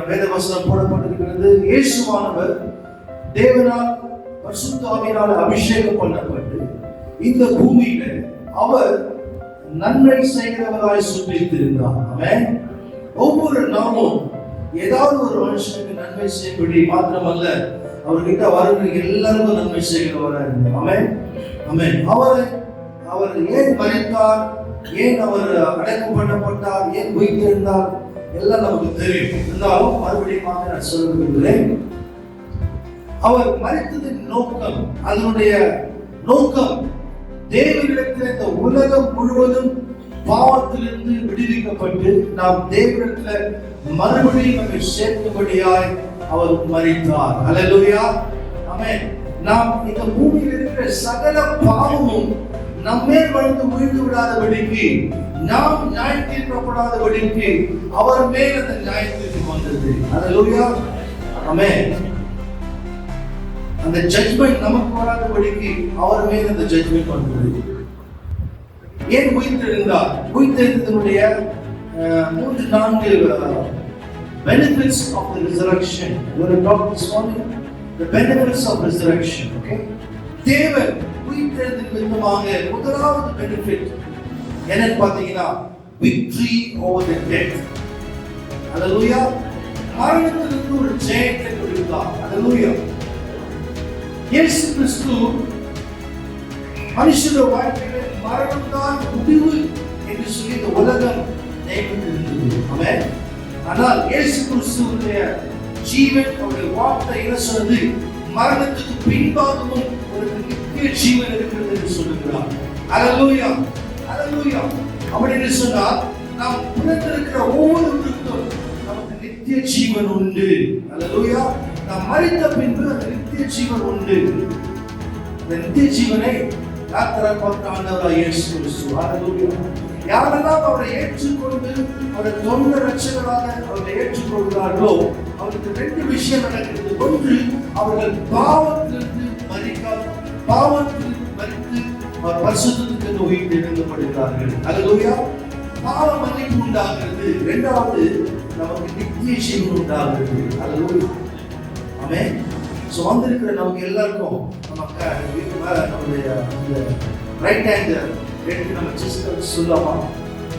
வேதவசனம் போடப்பட்டிருக்கிறது. இயேசுவானவர் தேவனால் பரிசுத்த ஆவியினால் அபிஷேகம் பண்ணப்பட்டு இந்த பூமியில அவர் நன்மை செய்கிறவராய் சுற்றித்திருந்தார். ஆமென். ஒவ்வொரு நாமும் ஏதாவது ஒரு மனுஷனுக்கு நன்மை செய்யப்படி மாத்திரமல்ல, அவர்கிட்ட வருகிற எல்லாருக்கும் நன்மை செய்கிறவராய் இருந்தார். ஆமென். ஆமென். அவர் ஏன் மரித்தார், ஏன் அவர் அடக்கம் பண்ணப்பட்டார், ஏன் உயிர்த்தெழுந்தார் எல்லாம் நமக்கு தெரியும். இருந்தாலும் மறுபடியும் நான் சொல்ல விரும்புகிறேன். அவர் மரித்ததின் நோக்கம், அதனுடைய நோக்கம் தேவனிடத்தில் இந்த உலகம் முழுவதும் பாவத்திலிருந்து விடுவிக்கப்பட்டு நாம் தேவனிடத்தில் மறுபடியும் நம்மை சேர்க்கும்படியாய் அவர் மரித்தார். அல்லேலூயா. ஆமென். நாம் இந்த பூமியில் இருக்கிற சகல பாவமும் நம்மேல் வந்து விழுந்து விடாதபடிக்கு நாம் நியாயம் தீர்க்கப்படாதபடிக்கு அவர் மேல் அந்த நியாயத்திற்கு வந்தது. அல்லேலூயா, ஆமென். அந்த ஜட்ஜ்மெண்ட் நமக்கு வராதபடிக்கு அவர் மேல் அந்த ஜட்ஜ்மெண்ட் வந்தது. ஏன் உயிர்த்தெழுந்தார்? உயிர்த்தெழுந்ததனுடைய 3-4 benefits of the resurrection. We will talk this morning the benefits of resurrection. Okay, தேவன் உயிர்த்தெழுந்ததின் விதமாக முதலாவது பெனிஃபிட் என்னன்னு பார்த்தீங்கன்னா victory over the death. அல்லேலூயா, மரணத்திலிருந்து ஒரு ஜெயத்தை கொடுத்தார். அல்லேலூயா, இயேசு கிறிஸ்து மனுஷனுடைய வாழ்க்கையில மரணம் தான் முடிவு என்று சொல்லி இந்த உலகம் நியமித்திருந்தது. ஆமென். ஆனால் இயேசு கிறிஸ்துவுடைய ஜீவன், அவருடைய வார்த்தை என்ன சொன்னது? மரணத்துக்கு பின்பாகவும் ஒரு நித்திய ஜீவன் இருக்கிறது என்று சொல்லுகிறார். அல்லேலூயா, அல்லேலூயா. அப்படி என்று சொன்னால் நாம் பிறந்திருக்கிற ஒவ்வொருவருக்கும் நமக்கு நித்திய ஜீவன் உண்டு. அல்லேலூயா, நாம் மரித்த பின்பு அந்த நித்திய ஜீவன் உண்டு. அந்த நித்திய ஜீவனை ஆண்டவராகிய இயேசு கிறிஸ்து. அல்லேலூயா. யாரெல்லாம் அவரை ஏற்றுக்கொண்டு அவரை சொந்த ரட்சகராக அவரை ஏற்றுக்கொள்கிறார்களோ அவருக்கு 2 விஷயம் நடக்கிறது. ஒன்று, அவர்கள் பாவத்திலிருந்து மரித்து பரிசுத்தத்துக்கு உயிர் எழுதப்படுகிறார்கள். அல்லேலூயா, பாவ மன்னிப்பு உண்டாகிறது. 2வது, நமக்கு நித்திய ஜீவன் உண்டாகிறது. அல்லேலூயா, ஆமென். சோ வந்திருக்கிற நமக்கு எல்லாருக்கும் நம்முடைய ரைட் ஹேண்ட் எடுத்து நம்ம செஸ்ட் சொல்லாமா?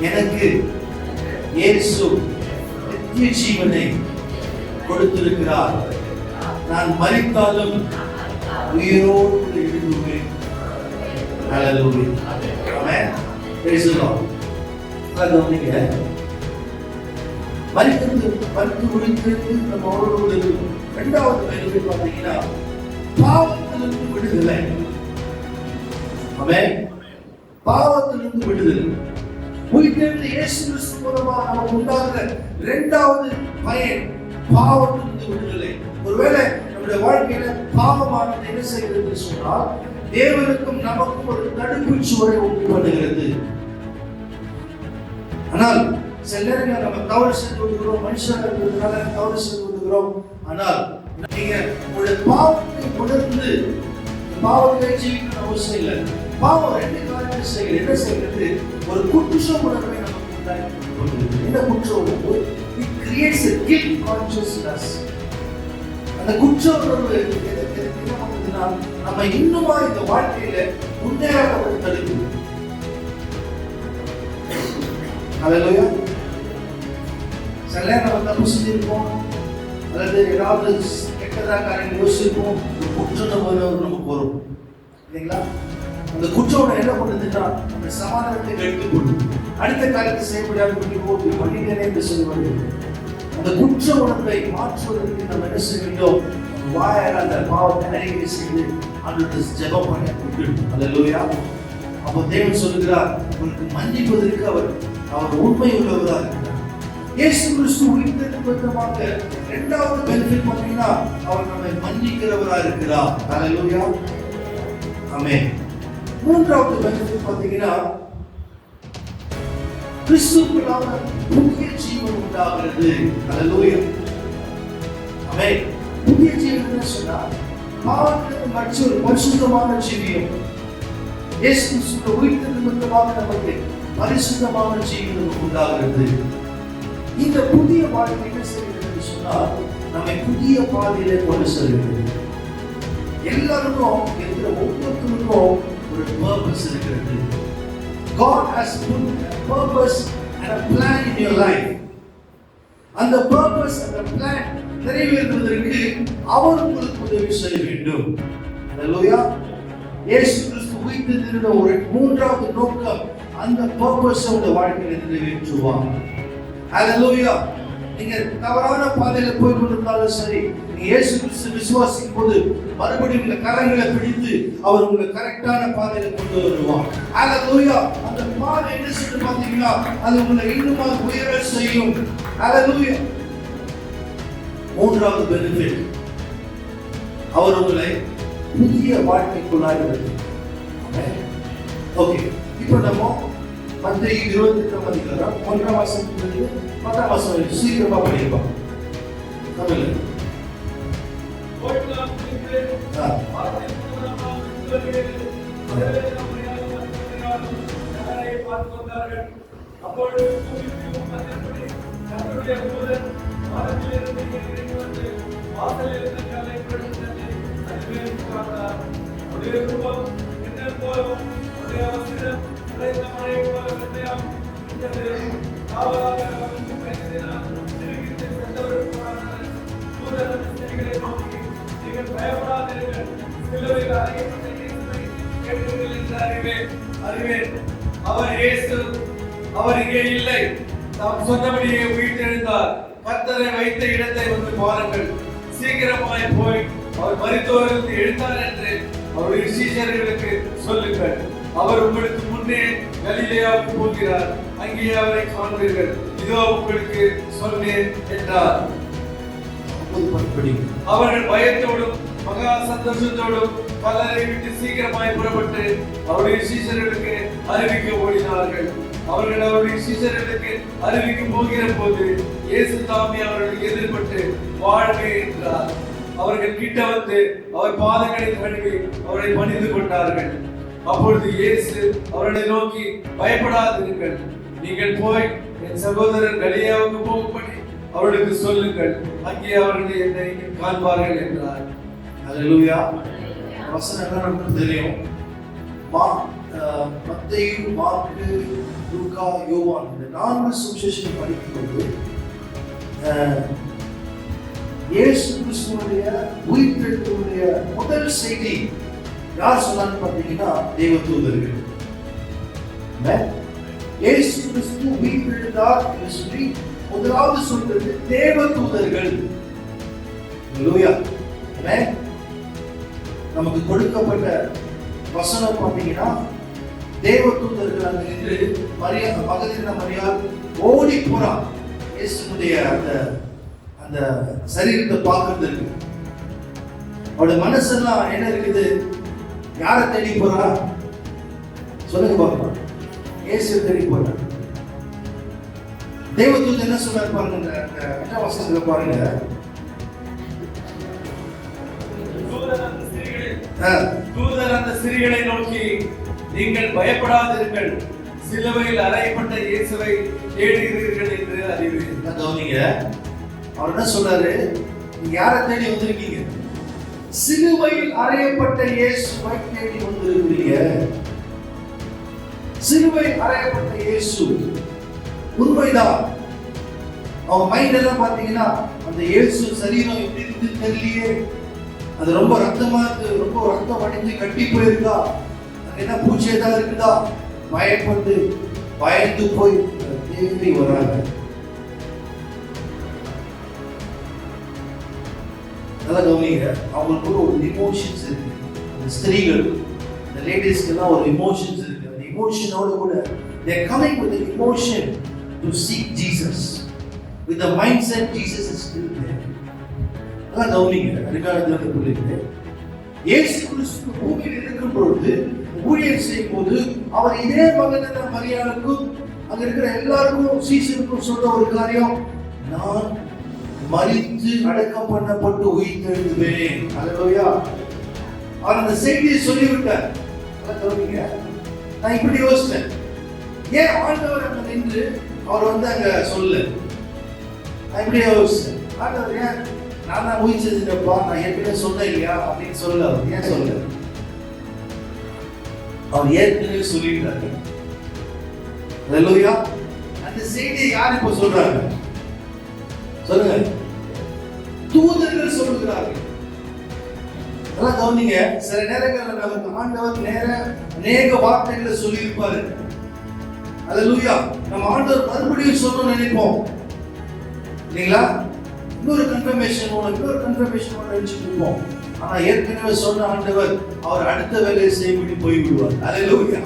எனக்கு இயேசு நித்திய ஜீவனை கொடுத்திருக்கிறார். நான் மரித்தாலும் உயிரோடு எழுதுவேன். அல்லேலூயா, ஆமென். Praise the Lord. கவனிங்க, மரித்து முடித்து நம்ம அவரோடு இருக்கிறோம். 2வது பெனிஃபிட் பார்த்தீங்கன்னா பாவத்திலிருந்து விடுதலை. ஆமென். பாவத்திலிருந்து விடுதலை உயிர்த்தெழுந்த இயேசு கிறிஸ்து மூலமாக நமக்கு உண்டாகிற 2வது பயன் பாவத்திலிருந்து விடுதலை. ஒருவேளை நம்முடைய வாழ்க்கையில பாவமானது என்ன செய்கிறது சொன்னால் தேவனுக்கும் நமக்கும் ஒரு தடுப்பு சுவரை உண்டு பண்ணுகிறது. ஆனால் சில நேரங்களில் நம்ம தவறு செய்து விடுகிறோம், மனுஷனால தவறு செய்து விடுகிறோம். ஆனால் நீங்க உங்களுடைய பாவத்தை உணர்ந்து பாவத்தை ஜீவிக்கணும் அவசியம் இல்லை. பாவம் 2 காரியத்தை செய்கிறது. என்ன செய்கிறது? ஒரு குற்ற உணர்வை நமக்கு உண்டாக்கி என்ன குற்ற உணர்வு? It creates a guilt consciousness. அந்த குற்ற உணர்வு என்ன பண்ணுதுன்னா நம்ம இன்னுமா இந்த வாழ்க்கையில முன்னேற தடுக்குது. அல்லேலூயா. சில நேரம் நம்ம தப்பு செஞ்சிருப்போம், அல்லது ஏதாவது கெட்டதாக காரியங்கள் யோசிச்சிருப்போம், ஒரு குற்ற உணர்வு நமக்கு வரும் இல்லைங்களா? அந்த குற்றம் என்ன பண்ணுதுன்னா நம்ம சமாதானத்தை எடுத்துக் கொள்ளும். அடுத்த காலத்தை செய்ய முடியாது பண்ணிட்டேனே என்று சொல்லுவது. அந்த குற்ற உணர்வை மாற்றுவதற்கு நம்ம என்ன செய்ய வேண்டும்? வாயால் அந்த பாவத்தை அறிக்கை செய்து அந்த ஜெபம் பண்ண வேண்டும். அல்லேலூயா. அப்போ தேவன் சொல்லுகிறார், உங்களுக்கு மன்னிப்பதற்கு அவர் உண்மை உள்ளவராக இருக்கிறார். இயேசு கிறிஸ்து உயிர்த்தெழுந்ததாக 2வது பெனிஃபிட் பார்த்தீங்கன்னா அவர் நம்மை மன்னிக்கிறவராக இருக்கிறார். அல்லேலூயா, ஆமென். 3வது பெனிஃபிட் பார்த்தீங்கன்னா கிறிஸ்துவுக்குள்ளாக புதிய ஜீவன் உண்டாகிறது. அல்லேலூயா, ஆமென். புதிய ஜீவன் சொன்னா பாவத்திற்கு மற்றொரு பரிசுத்தமான ஜீவியம். இயேசு கிறிஸ்து உயிர்த்தெழுந்ததாக நமக்கு பரிசுத்தமான ஜீவன் உண்டாகிறது. இந்த புதிய வாழ்க்கை என்ன செய்கிறது சொன்னால் நம்மை புதிய பாதையிலே கொண்டு செல்கிறது. எல்லாருக்கும் இருக்கிற ஒவ்வொருத்தருக்கும் ஒரு purpose இருக்கிறது. God has put a purpose and a plan in your life. அந்த purpose and the plan நிறைவேறுவதற்கு அவர் உங்களுக்கு உதவி செய்ய வேண்டும். அல்லேலூயா. இயேசு கிறிஸ்து உயிர்த்தெழுந்த ஒரு 3வது நோக்கம் அந்த purpose உடைய வாழ்க்கையை நிறைவேற்றுவார். அல்லேலூயா. நீங்க தவறான பாதையில போய் கொண்டிருந்தாலும் சரி, நீங்க இயேசு கிறிஸ்து விசுவாசிக்கும் போது மறுபடியும் உங்க கரங்களை பிடித்து அவர் உங்களை கரெக்டான பாதையில கொண்டு வருவார். அல்லேலூயா. அந்த பாதை என்ன சொல்றது பாத்தீங்கன்னா அது உங்களை இன்னுமா உயர செய்யும். அல்லேலூயா. 3வது பெனிஃபிட் அவர் உங்களை புதிய வாழ்க்கைக்குள்ளாக வருது. ஓகே, இப்போ நம்ம மத்தேயு 28ஆம் அதிகாரம் 1ஆம் வசனத்திலிருந்து 10ஆம் வசனம் வரைக்கும் சீக்கிரமா படிப்போம். தமிழ்ல அப்பொழுது கர்த்தருடைய தூதன் வானத்திலிருந்து இறங்கி வந்து வாசலில் இருந்த கல்லை பிடித்தது அதில் உட்கார்ந்தார். அவருடைய ரூபம் மின்னல் போலவும் அவருடைய வஸ்திரம் உடைந்த மழை போல வெண்மையாம் இருந்தது. காவலாக அவருக்கு பயந்தினார். திருகிட்டு சென்றவருக்குள்ளானார். தூதன் அந்த ஸ்திரீகளை நோக்கி, நீங்கள் பயப்படாதீர்கள், சிலுவையில் அறையப்பட்ட இயேசுவை கேட்டீர்கள் என்று அறிவேன். அவர் இயேசு, அவர் இங்கே இல்லை, தாம் சொன்னபடியே உயிர்த்தெழுந்தார். கர்த்தரை வைத்த இடத்தை வந்து பாருங்கள். சீக்கிரமாய் போய் அவர் மரித்தோரிலிருந்து எழுந்தார் என்று அவருடைய சீஷர்களுக்கு சொல்லுங்கள். அவர் உங்களுக்கு முன்னே கலிலேயாவுக்கு போகிறார், அங்கே அவரை காண்பீர்கள். இதோ உங்களுக்கு சொன்னேன் என்றார். அவர்கள் பயத்தோடும் மகா சந்தோஷத்தோடும் கல்லறை விட்டு சீக்கிரமாய் புறப்பட்டு அவருடைய சீஷர்களுக்கு அறிவிக்க ஓடினார்கள். அவர்கள் அவருடைய சீஷர்களுக்கு அறிவிக்க போகிற போது இயேசு தாமே அவர்களுக்கு எதிர்பட்டு வாழ்வே என்றார். அவர்கள் கிட்ட வந்து அவர் பாதங்களை கழுவி அவரை பணிந்து கொண்டார்கள். அப்பொழுது இயேசு அவர்களை நோக்கி, பயப்படாதீர்கள், நீங்கள் போய் என் சகோதரர் கலிலேயாவுக்கு போகும்படி அவர்களுக்கு சொல்லுங்கள், அங்கே அவர்கள் என்னை காண்பார்கள் என்றார். அல்லேலூயா. வசனங்கள் நமக்கு தெரியும். மத்தேயு, மார்க்கு, லூக்கா, யோவான் இந்த 4 சுவிசேஷங்களை படிக்கும்போது இயேசு கிறிஸ்துவுடைய உயிர்த்தெழுதலுடைய முதல் செய்தி யார் சொன்னான்னு பார்த்தீங்கன்னா தேவதூதர்கள். இயேசு கிறிஸ்து உயிர்த்தெழுந்தார் என்று சொல்லி முதலாவது சொல்றது தேவதூதர்கள். அல்லேலூயா. நமக்கு கொடுக்கப்பட்ட வசனம் பார்த்தீங்கன்னா தேவதூதர்கள் அங்கு நின்று மகதலேனா மரியாள் ஓடி போறான் இயேசுடைய அந்த சரீரத்தை பார்க்கறதுக்கு. அவருடைய மனசெல்லாம் என்ன இருக்குது? யாரை தேடி போறா? சொல்லுங்க பார்க்கலாம். இயேசு தேடி போறா. தேவதூதன் என்ன சொல்றாரு பாருங்க, அந்த வசனத்துல பாருங்க. தூதர் அந்த ஸ்திரீகளை நோக்கி, நீங்கள் பயப்படாதீர்கள், சிலுவையில் அறையப்பட்ட இயேசுவை தேடுகிறீர்கள் என்று அறிவேன். கவனிங்க, அவர் என்ன சொல்றாரு? நீங்க யாரை தேடி வந்திருக்கீங்க? சிலுவையில் அறையப்பட்ட இயேசுவை தேடி வந்திருக்கிறீங்க. சிலுவையில் அறையப்பட்ட இயேசு உண்மைதான். அவங்க மைண்ட் எல்லாம் பாத்தீங்கன்னா அந்த இயேசு சரீரம் எப்படி இருந்து தெரியலையே, அது ரொம்ப ரத்தமா இருக்கு, ரொம்ப ரத்தம் வடிஞ்சு கட்டி போயிருக்கா, என்ன பூச்சி ஏதாவது இருக்குதா, பயந்து போய் தேடி வராங்க. நல்லா கவனிங்க, அவங்களுக்கு ஒரு இமோஷன்ஸ் இருக்கு. இந்த ஸ்திரீகள், இந்த லேடிஸ்க்கு எல்லாம் ஒரு இமோஷன்ஸ் இருக்கு. அந்த இமோஷனோட கூட they are coming with the emotion to seek Jesus with the mindset Jesus is still there. அதான் கவனிங்க, அதுக்காக தான் சொல்லிட்டு இயேசு கிறிஸ்து பூமியில் இருக்கும் பொழுது ஊழியர் செய்யும் போது அவர் இதே மகதலேனா மரியாளுக்கும் அங்க இருக்கிற எல்லாருக்கும் சீஷருக்கும் சொல்ற ஒரு காரியம், நான் மரித்து அடக்கம் பண்ணப்பட்டு உயிர்த்தெழுவேன். அல்லேலூயா. அவர் அந்த செய்தியை சொல்லிவிட்டார். அதான் கவனிங்க. நான் இப்படி யோசிச்சேன், ஏன் ஆண்டவர் அங்க நின்று அவர் அங்க சொல்ல? நான் இப்படி யோசிச்சேன், ஆண்டவர் ஏன் நான் தான் உயிர்த்தெழுந்தப்பா, நான் ஏற்கனவே சொன்னேன் இல்லையா அப்படின்னு சொல்ல? அவர் ஏன் சொல்ல? அவர் ஏற்கனவே சொல்லிட்டாரு. அல்லேலூயா. அந்த செய்தியை யார் இப்ப சொல்றாங்க? சொல்லுங்க. தூதர்கள் சொல்லுகிறார்கள். அதெல்லாம் கவனிங்க. சில நேரங்களில் நமக்கு ஆண்டவர் அநேக வார்த்தைகளை சொல்லி இருப்பாரு. அல்லேலூயா. நம்ம ஆண்டவர் மறுபடியும் சொல்லணும்னு நினைப்போம் இல்லைங்களா? இன்னொரு கன்ஃபர்மேஷன் நினைச்சுட்டு இருப்போம். ஆனா ஏற்கனவே சொன்ன ஆண்டவர் அவர் அடுத்த வேலையை செய்யும்படி போய்விடுவார். அல்லேலூயா.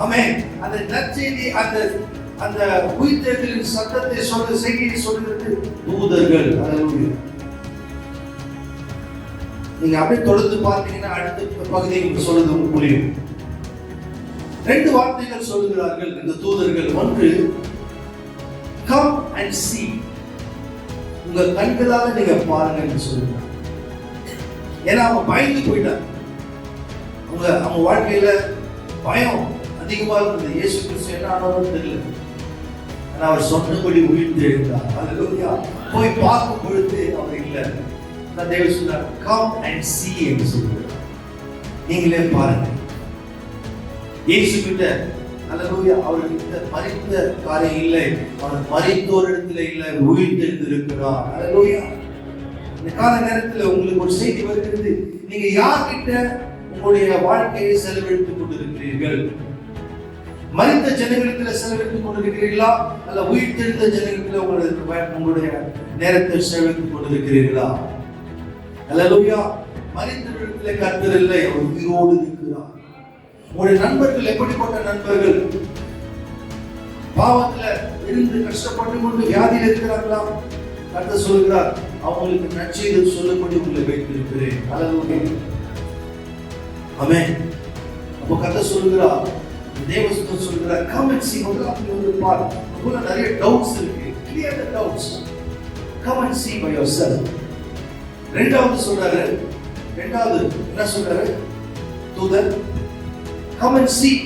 ஆமென். அந்த நற்செய்தி, அந்த உயிர்த்தெழுதலின் சத்தத்தை சொல்ற செய்தியை சொல்கிறது தூதர்கள். அல்லேலூயா. நீங்க அப்படியே தொடர்ந்து பார்த்தீங்கன்னா அடுத்த பகுதியை சொல்றது உங்களுக்கு புரியும். 2 வார்த்தைகள் சொல்லுகிறார்கள் இந்த தூதர்கள். ஒன்று, come and see. உங்க கண்களால நீங்க பாருங்க என்று சொல்லுகிறார். ஏன்னா அவங்க பயந்து போயிட்டாங்க. அவங்க வாழ்க்கையில பயம் அதிகமா இருந்தது. இயேசு கிறிஸ்து என்ன ஆனாலும் தெரியல. ஆனா அவர் சொன்னபடி உயிர்த்து எழுந்தார். அல்லேலூயா. போய் பார்க்கும் பொழுது அவர் இல்லை. தேவன் சொன்னார், come and see என்று சொல்லுகிறார். நீங்களே பாருங்க. இயேசு கிட்ட அல்லேலூயா அவர்கிட்ட மரித்த காரியம் இல்லை. அவர் மரித்தோர் இடத்துல இல்லை, உயிர்த்தெழுந்து இருக்கிறார். அல்லேலூயா. இந்த கால நேரத்தில் உங்களுக்கு ஒரு செய்தி வருகிறது. நீங்க யார்கிட்ட உங்களுடைய வாழ்க்கையை செலவழித்துக் கொண்டிருக்கிறீர்கள்? மரித்த ஜனங்களிடத்தில் செலவழித்துக் கொண்டிருக்கிறீர்களா, அல்ல உயிர்த்தெழுந்த ஜனங்களிடத்தில் உங்களுடைய நேரத்தை செலவழித்துக் கொண்டிருக்கிறீர்களா? அல்லேலூயா. மரித்தவரிடத்தில் கர்த்தர் இல்லை, அவர் உயிரோடு இருக்கிறார். உங்களுடைய நண்பர்கள் எப்படிப்பட்ட நண்பர்கள்? பாவத்துல இருந்து கஷ்டப்பட்டு கொண்டு வியாதியில் இருக்கிறார்களா? கர்த்தர் சொல்கிறார், அவங்களுக்கு நற்செய்தி சொல்லப்படி உங்களை வைத்திருக்கிறேன். அல்லேலூயா. ஆமென். அப்போ கர்த்தர் சொல்கிறார், தேவதூதன் சொல்கிறார், come and see. முதல்ல வந்து பார். உங்களுக்கு நிறைய டவுட்ஸ் இருக்கு. clear the doubts. come and see by yourself. இரண்டாவது சொல்றாரு, இரண்டாவது என்ன சொல்றாரு தூதர்? come and see.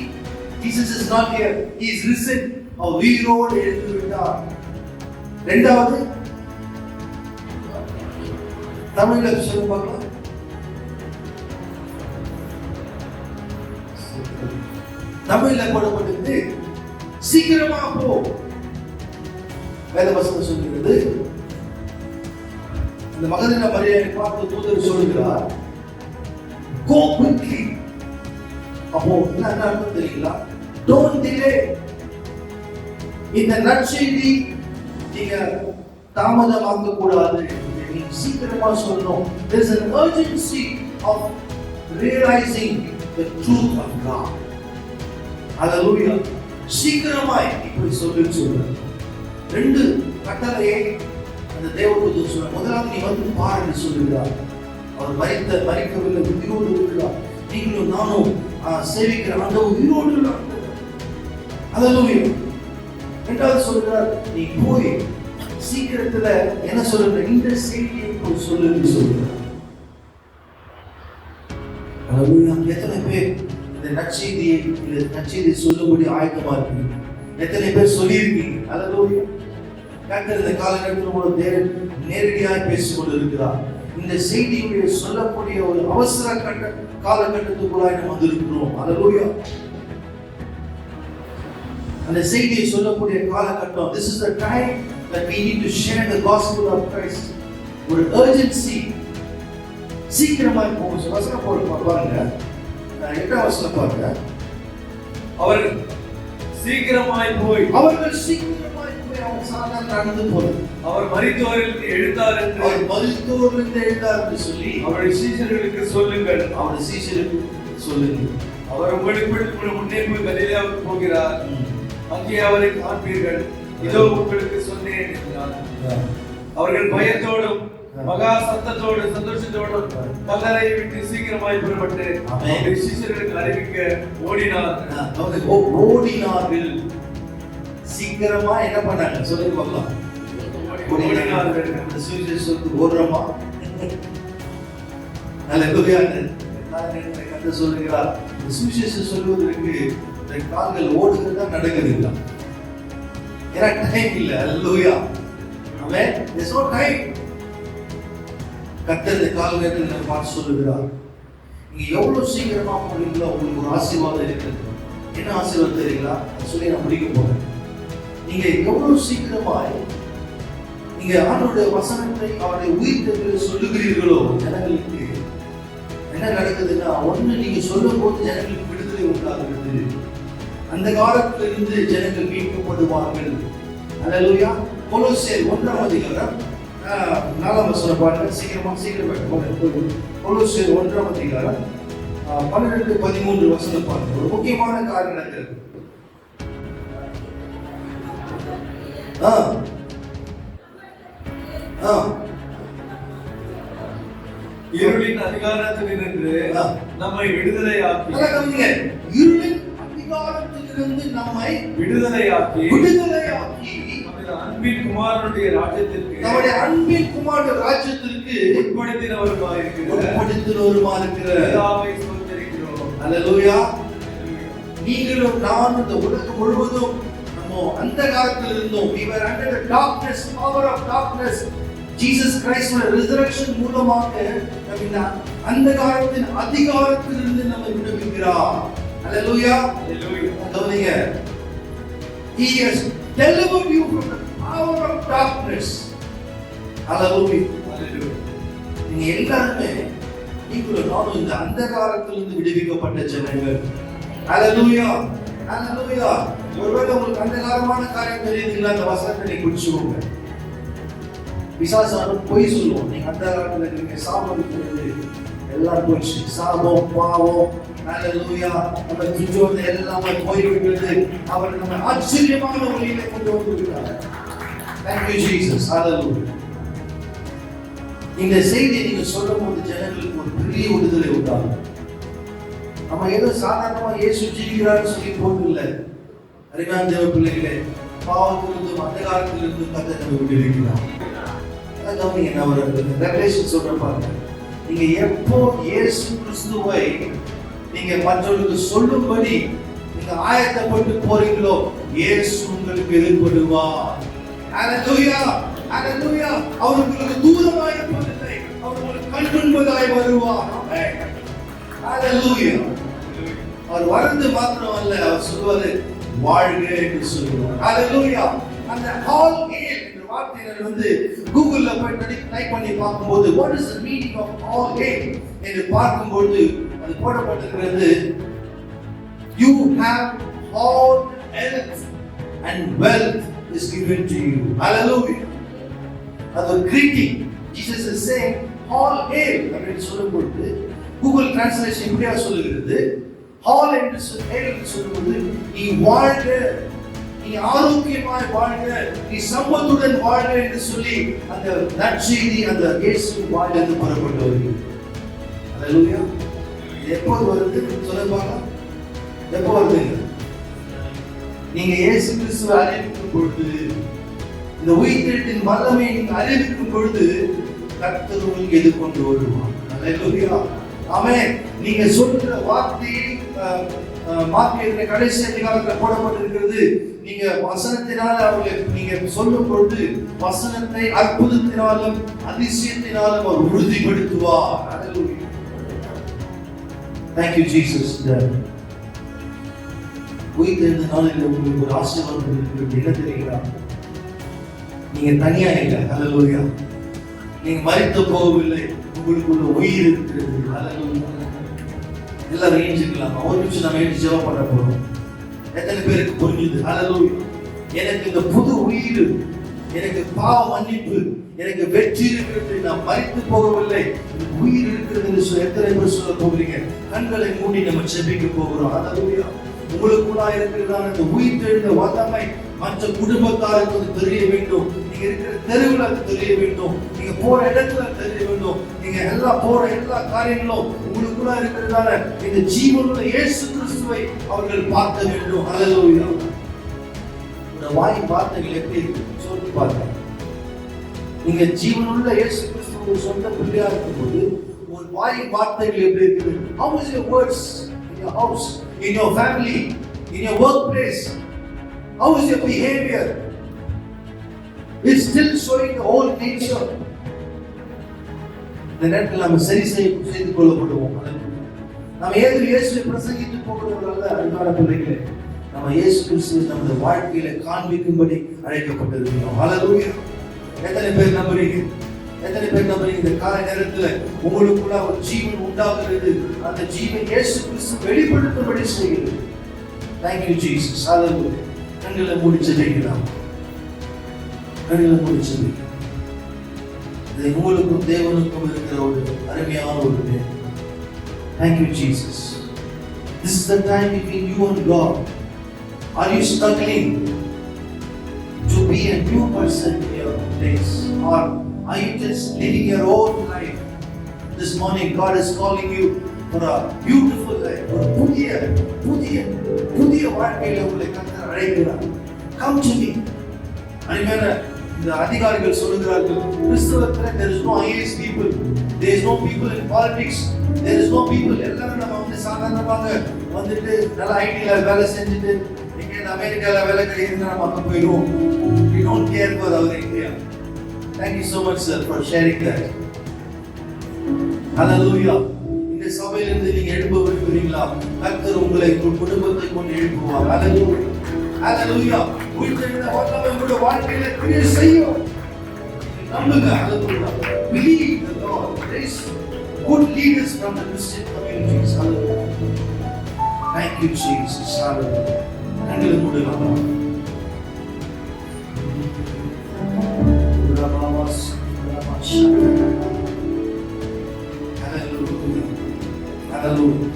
Jesus is not here. He is risen. அவர் உயிரோடு எழுந்து விட்டார். இரண்டாவது தமிழ்ல சொல்ல பார்க்கலாம். தமிழ்ல போடப்பட்டது, சீக்கிரமா போ. வேதவசனம் சொல்கிறது, அந்த மகதலேனா மரியாதை பார்த்து தூதர் சொல்கிறார், go quickly. அப்போ என்ன அர்த்தம் தெரியுங்களா? don't delay. இந்த நற்செய்தி நீங்க தாமதமாக்க கூடாது. நீங்க சீக்கிரமா சொல்லணும். there is an urgency of realizing the truth of God. அல்லேலூயா. சீக்கிரமாய் இப்படி சொல்றார். 2 கட்டளையை அந்த தேவதூதன் சொல்றார். முதலாவது, நீ வந்து பார் என்று சொல்கிறார். அவர் மரிக்கவில்லை, உயிரோடு இருக்கிறார். நீங்களும் நானும் சேவிக்கிற அந்த உயிரோடு இருக்கிறார். அல்லேலூயா. இரண்டாவது சொல்கிறார், நீ போய் சீக்கிரத்துல என்ன சொல்ற, இந்த செய்தியை போய் சொல்லு என்று சொல்கிறார். அல்லேலூயா. எத்தனை பேர் இந்த நற்செய்தியை சொல்லும்படி ஆயத்தமா இருக்கீங்க? எத்தனை பேர் சொல்லியிருக்கீங்க? அல்லேலூயா. கர்த்தர் இந்த காலகட்டத்தில் உங்களோட நேரடியாக பேசிக் கொண்டிருக்கிறார். இந்த செய்தியுடைய சொல்லக்கூடிய ஒரு அவசர காலகட்டத்துக்குள்ளாய் நாம் வந்திருக்கிறோம். அல்லேலூயா. அந்த செய்தியை சொல்லக்கூடிய காலகட்டம். This is the time that we need to share the gospel of Christ. ஒரு urgency. சீக்கிரமாய் போகும். வசனம் போடுங்க பாருங்க. 8ஆம் வசனம் பாருங்க. அவர்கள் சீக்கிரமாய் போய் அவங்க சாதாரண நடந்து போறது. அவர் மரித்தோரிலிருந்து எழுந்தார் என்று சொல்லி அவருடைய சீஷர்களுக்கு சொல்லுங்கள். அவருடைய சீஷர்களுக்கு சொல்லுங்கள். அவர் உங்களுக்கு முன்னே போய் கலிலேயாவுக்கு போகிறார். அங்கே அவரை காண்பீர்கள். இதோ உங்களுக்கு சொன்னேன் என்றார். அவர்கள் பயத்தோடும் மகா சத்தத்தோடு சந்தோஷத்தோடும் கல்லறையை விட்டு சீக்கிரமாய் புறப்பட்டு அவருடைய சீஷர்களுக்கு அறிவிக்க ஓடினார்கள். சீக்கிரமா என்ன பண்ணாங்க சொல்லுங்க பார்க்கலாம். ஓடினார்கள். அந்த சுவிசேஷத்துக்கு ஓடுறோமா? அல்லேலூயா. கர்த்தர் சொல்லுகிறார், இந்த சுவிசேஷம் சொல்வதற்கு இந்த கால்கள் ஓடுகிறது தான் நடக்குது இல்லை. ஏன்னா டைம் இல்லை. அல்லேலூயா. ஆமென். there's no time. கர்த்தர் இந்த காலகட்டத்தில் பார்த்து சொல்லுகிறார், நீங்க எவ்வளவு சீக்கிரமா போறீங்களோ உங்களுக்கு ஒரு ஆசீர்வாதம் இருக்குது. என்ன ஆசீர்வாதம் தெரியுங்களா? சொல்லி நான் முடிக்க போறேன். நீங்க எவ்வளவு சீக்கிரமாய் நீங்க ஆண்டவருடைய வசனத்தை அவருடைய உயிர்த்தெழுதலை சொல்லுகிறீர்களோ, ஜனங்களுக்கு என்ன நடக்குதுன்னா, ஒண்ணு நீங்க சொல்லும் போது ஜனங்களுக்கு விடுதலை உண்டாகிறது. அந்த காலத்திலிருந்து ஜனங்கள் மீட்கப்படுவார்கள். அல்லேலூயா. கொலோசியர் 1ஆம் அதிகாரம் 4ஆம் வசனம் பாருங்க. சீக்கிரம் கொலோசியர் 1ஆம் அதிகாரம் 12-13 வசனம் பாருங்க. ஒரு முக்கியமான காரியம் நடக்கிறது. இருளின் அதிகாரத்தில் இருந்து நம்மை விடுதலையாக்கி. இருளின் அதிகாரம் பாவத்திலிருந்து நம்மை விடுதலையாக்கி நம்முடைய அன்பின் குமாரனுடைய ராஜ்யத்திற்கு உட்படுத்தினவருமாயிருக்கிற பிதாவை ஸ்தோத்திரிக்கிறோம். அல்லேலூயா. நீங்களும் நானும் இந்த உலகம் முழுவதும் நம்ம அந்த காலத்தில் இருந்தோம். We were under the darkness, power of darkness. Jesus Christ resurrection மூலமாக நம்ம அந்த காலத்தின் அதிகாரத்திலிருந்து நம்மை விடுவிக்கிறார். அல்லேலூயா. கவனிங்க. He has delivered you from the power of darkness. Hallelujah. நீங்க எல்லாருமே நீங்களும் நானும் இந்த அந்த காலத்திலிருந்து விடுவிக்கப்பட்ட ஜனங்கள். Hallelujah. Hallelujah. ஒருவேளை உங்களுக்கு அந்த காலமான காரியம் தெரியுதுங்களா? அந்த வசனத்தை நீங்க குடிச்சுக்கோங்க. விசாசாரம் பொய் சொல்லுவோம். நீங்க அந்த காலத்துல நீங்க சாபம் இருக்கிறது எல்லாம் போயிடுச்சு. சாபம் பாவம் ஹalleluya நம்ம துஜோட எல்லாமே போய்விட்டது. அவர் நம்ம ஆச்சரியமான வழியில கொண்டு வந்திருக்கிறார். Thank you Jesus. Hallelujah. இந்த செய்தியை நீங்க சொல்லும்போது ஜனங்களுக்கு ஒரு பெரிய விடுதலை உண்டாகும். நம்ம ஏதோ சாதாரணமா இயேசு ஜீவிக்கிறார்னு சொல்லி போகல. அருமையான தேவ பிள்ளைகளே, பாவத்திலிருந்து அந்தகாரத்திலிருந்து கர்த்தர் நம்மை விடுவிக்கிறார். அதான் நீங்க ஒரு ரெவலேஷன் சொல்ற பாருங்க. நீங்க எப்போ இயேசு கிறிஸ்துவை நீங்க மற்றவர்களுக்கு சொல்லும்படி நீங்க ஆயத்தப்பட்டு போறீங்களோ இயேசு உங்களுக்கு எதிர்படுவார். ஹalleluya. ஹalleluya. அவர் உங்களுக்கு தூரமாய் இருப்பதில்லை. அவர் உங்களுக்கு கண்முன்பதாய் வருவார். ஆமென். ஹalleluya. அவர் வரது மாத்திரம் அல்ல, அவர் சொல்வாரு வாழ்க என்று சொல்லுவார். ஹalleluya. அந்த ஆல் ஹேல் என்ற வார்த்தையை கூகுள்ல போய் டைப் பண்ணி பார்க்கும்போது what is the meaning of all hail என்று பார்க்கும்போது அது போடப்பட்டிருக்கிறது you have all health and wealth is given to you. Hallelujah. அது ஒரு greeting. Jesus is saying all hail அப்படின்னு சொல்லும்போது கூகுள் டிரான்ஸ்லேஷன் இப்படியா சொல்லுகிறது, all என்று சொல்லும்போது நீ வாழ்க, நீ ஆரோக்கியமாய் வாழ்க, நீ சம்பத்துடன் வாழ்க என்று சொல்லி அந்த நற்செய்தி அந்த இயேசு வாயிலிருந்து புறப்பட்டு வருகிறது. ஹalleluya. எப்போது வருது சொல்லுவாங்க? எப்போ வருதுங்க? நீங்க இயேசு கிறிஸ்துவை அறிவிக்கும் பொழுது, இந்த உயிர்த்தெழுத்தின் வல்லமையை நீங்க அறிவிக்கும் பொழுது கர்த்தர் உங்களுக்கு எதிர்கொண்டு வருவார். ஹalleluya. ஆமென். நீங்க சொல்ற வார்த்தையை மாத்திய கடைசி அதிகாரத்தில் போடப்பட்டிருக்கிறது. நீங்க வசனத்தினால அவர்களை நீங்க சொல்லும் பொழுது வசனத்தை அற்புதத்தினாலும் அதிசயத்தினாலும் அவர் உறுதிப்படுத்துவார். ஹalleluya. Thank you Jesus. உயிர்த்தெழுந்த நாளில் உங்களுக்கு ஒரு ஆசீர்வாதம் இருக்கிறது. என்ன தெரியுங்களா? நீங்க தனியா இல்லை. ஹalleluya. நீங்க மரித்து போகவில்லை, உங்களுக்குள்ள உயிர் இருக்கிறது. ஹalleluya. எல்லாரும் ஏஞ்சிக்கலாம். ஒரு நிமிஷம் நம்ம ஏஞ்சி ஜெபம் பண்ண போறோம். எத்தனை பேருக்கு புரிஞ்சுது? ஹalleluya. எனக்கு இந்த புது உயிர், எனக்கு பாவ மன்னிப்பு, எனக்கு வெற்றி இருக்கிறது, நான் மரித்து போகவில்லை, உயிர் இருக்கிறது என்று எத்தனை பேர் சொல்ல போகிறீங்க? கண்களை மூடி நம்ம ஜெபிக்க போகிறோம். ஹalleluya. உங்களுக்குள்ளா இருக்கிறதான இந்த உயிர் தெழுந்த வல்லமை மற்ற குடும்பத்தாருக்கு தெரிய வேண்டும். நீங்க இருக்கிற தெருவில் அது தெரிய வேண்டும். நீங்க போற இடத்துல தெரிய வேண்டும். நீங்க எல்லாம் போற எல்லா காரியங்களும் உங்களுக்குள்ள இருக்கிறதான இந்த ஜீவனுள்ள இயேசு கிறிஸ்துவை அவர்கள் பார்க்க வேண்டும். ஹalleluya. இந்த வாய் வார்த்தைகள் எப்படி இருக்கு சொல்லி பாருங்க. நீங்க ஜீவனுள்ள இயேசு கிறிஸ்துவை சொந்த பிள்ளையா இருக்கும்போது உங்க வாய் வார்த்தைகள் எப்படி இருக்குது? How is your words in your house, in your family, in your workplace? How is your behavior? It's still showing the whole nature. இந்த நேரத்தில் நம்ம சரி செய்து கொள்ளப்படுவோம். நம்ம ஏதோ இயேசுவை பிரசங்கித்து போகிறவர்கள் அன்பான பிள்ளைகளே, நம்ம இயேசு கிறிஸ்துவை நமது வாழ்க்கையில காண்பிக்கும்படி அழைக்கப்பட்டிருக்கிறோம். ஹalleluya. எத்தனை பேர் நம்புறீங்க? எத்தனை பேர் நம்புறீங்க? இந்த கால நேரத்தில் உங்களுக்குள்ள ஒரு ஜீவன் உண்டாகிறது. அந்த ஜீவன் இயேசு கிறிஸ்து வெளிப்படுத்தும்படி செய்கிறது. Thank you Jesus. Hallelujah. கண்களை மூடி ஜெபிக்கலாம். கண்களை மூடி ஜெபிக்கலாம். இது உங்களுக்கும் தேவனுக்கும் இருக்கிற ஒரு அருமையான ஒரு நேரம். Thank you Jesus. This is the time between you and God. Are you struggling to be a new person in your place, or are you just living your own life? This morning God is calling you for a beautiful life, ஒரு புதிய புதிய புதிய வாழ்க்கையில உங்களை கர்த்தர் அழைக்கிறார். Come to me. அனிமேல இந்த அதிகாரிகள் சொல்லுகிறார்கள், கிறிஸ்தவத்துல there is no IAS people, there is no people in politics, there is no people. எல்லாரும் நம்ம வந்து சாதாரணமாக வந்துட்டு நல்ல ஐடில வேலை செஞ்சுட்டு இங்க அமெரிக்கால வேலை கிடைக்குதுன்னா நம்ம அங்க போயிடுவோம். We don't care for our India. Thank you so much sir for sharing that. Hallelujah. இந்த சபையிலிருந்து நீங்க எழும்ப விரும்புகிறீங்களா? கர்த்தர் உங்களை உங்கள் குடும்பத்தை கொண்டு எழுப்புவார். Hallelujah. Hallelujah. உயிர்த்தெழுந்த வல்லமை உங்களுடைய வாழ்க்கையில கிரியை செய்யும். நம்புங்க. Hallelujah. Believe the Lord. There is good leaders from the Christian communities. Hallelujah. Thank you Jesus. Hallelujah. கண்களை மூடலாம். Hallelujah. Hallelujah.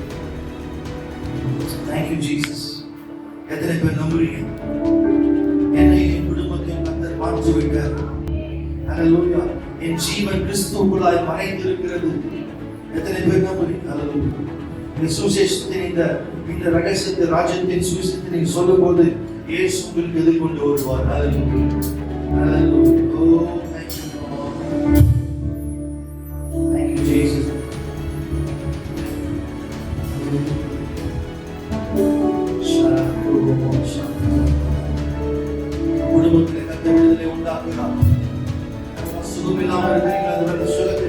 Thank you Jesus. எத்தனை பேர் நம்புறீங்க? என்னை என் குடும்பத்தையும் கர்த்தர் மாற்றி விட்டார். Hallelujah. என் ஜீவன் கிறிஸ்துவுக்குள்ளாய் மறைந்திருக்கிறது. எத்தனை பேர் நம்புறீங்க? Hallelujah. இந்த சுவிசேஷத்தின் இந்த ரகசியத்தை ராஜ்யத்தின் சுவிசேஷத்தை நீங்க சொல்லும்போது இயேசு உங்களுக்கு எதிர்கொண்டு வருவார். Hallelujah. Hallelujah. Oh, thank you Lord. Thank you Jesus. குடும்பத்தில் கர்த்தர் விடுதலை உண்டாக்குகிறார். சுகமில்லாமல் இருக்கிறீங்களா? சுகத்தை